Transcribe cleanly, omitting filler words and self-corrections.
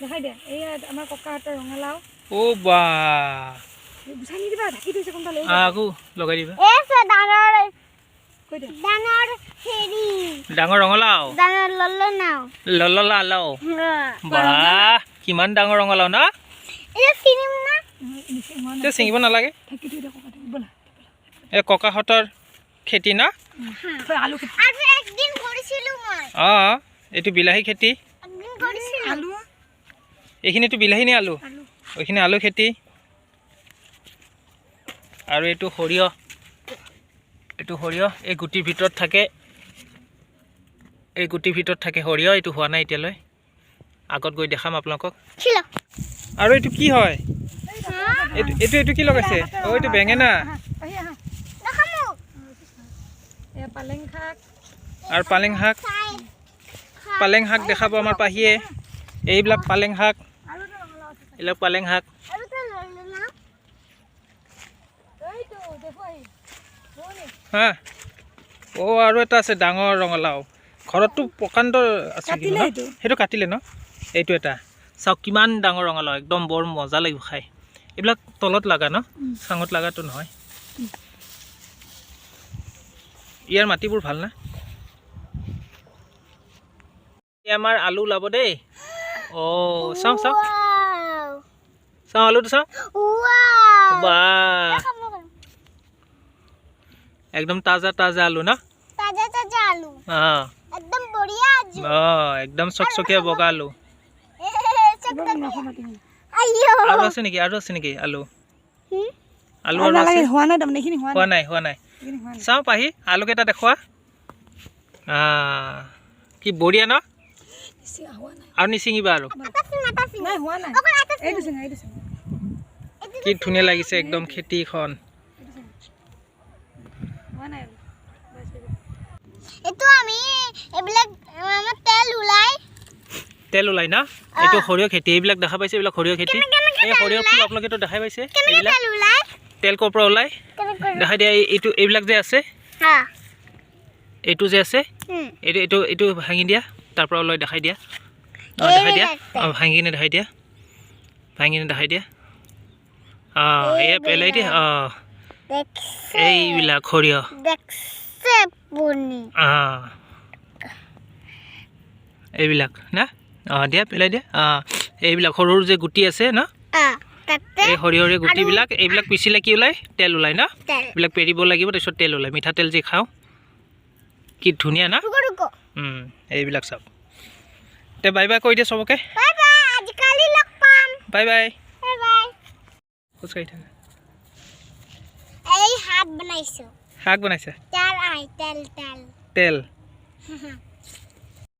দেখাই দে এই আমাৰ ককাহঁতৰ ৰঙালাও ও বা বুঝানি দিবা ঢাকি দিছে কোনটা লৈ আগু লগাই দিবা এছে ডাঙৰ কই দে ডাঙৰ হেৰি ডাঙৰ ৰঙালাও ডাঙৰ ললনাও লললালাও বা কিমান ডাঙৰ ৰঙালাও না এই চিনিম না তে চিঙিব নালাগে ঢাকি দি দে ককা বলা এই ককাহঁতৰ খেতি না আলু আৰু একদিন কৰিছিলো মই এইটো বিলাহী খেতি একদিন কৰিছিলো আলু এইখিনিটো বিলাহী নে আলু আলু ওইখিনি আলু খেতি আৰু এইটো সৰিয়হ এই গুটিৰ ভিতৰত থাকে সৰিয়হ এইটো হোৱা নাই এতিয়ালৈ আগত গৈ দেখাম আপোনালোকক ছিল আৰু এইটো কি হয় এইটো কি লগাইছে এইটো বেঙেনা আহি আহা দেখামু এ পালেং শাক আৰু পালেং শাক দেখাব আমাৰ পাহিয়ে এইবিলাক পালেং শাক আৰু এটা ৰঙালাও আছে এইবিলাক পালেং শাক আৰু তো ললনা এইটো দেখো আহি হোনে হা আৰু এটা আছে ডাঙৰ ৰঙালাও ঘৰতটো প্ৰকাণ্ড আছে কাটিলে এইটো? সেইটো কাটিলে ন এইটো এটা চাওক কিমান ডাঙৰ ৰঙালাও একদম বৰ মজা লাগিব খাই এইবিলাক তলত লাগা ন চাঙত লাগাটো নহয় ইয়াৰ মাটিবোৰ ভাল না আমাৰ আলু ওলাব দেই চাওঁ আলুটো চাওঁ ওয়াও বা দেখামু একদম তাজা আলু ন তাজা তাজা আলু একদম বঢ়িয়া আজু একদম চকচকীয়া বগা আলু আইয়ো আৰু আছে নেকি আলু আলু আৰু নালাগে আছে হোৱা নাই তাৰমানে এইখিনি হোৱা নাই হোৱা নাই এইখিনি হোৱা নাই চাওঁ পাহি আলুকেইটা দেখুৱা কি বঢ়িয়া ন হোৱা নাই আৰু নিচিঙিবা আৰু মাতাছি নাই হোৱা নাই অকল আতাছি এইটো চিঙা কি ধুনীয়া লাগিছে একদম খেতিখন হোৱা নাই এটো আমি এবিলাক আমাৰ তেল ওলাই না এইটো সৰিয়হ খেতি এইবিলাক দেখা পাইছে এইবিলাক সৰিয়হ খেতি এই সৰিয়হ ফুল আপোনালোকেতো দেখাই পাইছে এইবিলাক তেল ওলাই তেল ক'ৰ পৰা ওলাই দেখাই দিয়া এইবিলাক যে আছে হা এইটো যে আছে এইটো ভাঙি দিয়া তাৰ পৰা ওলাই দেখাই দিয়া দেখাই দিয়া ভাঙি কিনে দেখাই দিয়া এই পেলাই দিয়া এইবিলাক সৰিয়হ দেখছে পুনি এইবিলাক না দিয়া পেলাই দিয়া এইবিলাক সৰু সৰু যে গুটি আছে ন তাতে এই সৰিয়হৰ গুটিবিলাক এইবিলাক পিচিলে কি ওলাই তেল ওলাই ন তেল এইবিলাক পেৰিব লাগিব তাৰপিছত তেল ওলাই মিঠাতেল যে খাওঁ কি ধুনীয়া না ৰুকো এইবিলাক চাওক তে বাই বাই কৈ দিয়ে চবকে বাই বাই আজি কালি লগ পাম বাই বাই বাই বাই খোজকাঢ়ি থাকা এই হাত বনাইছো শাক বনাইছে তেল তেল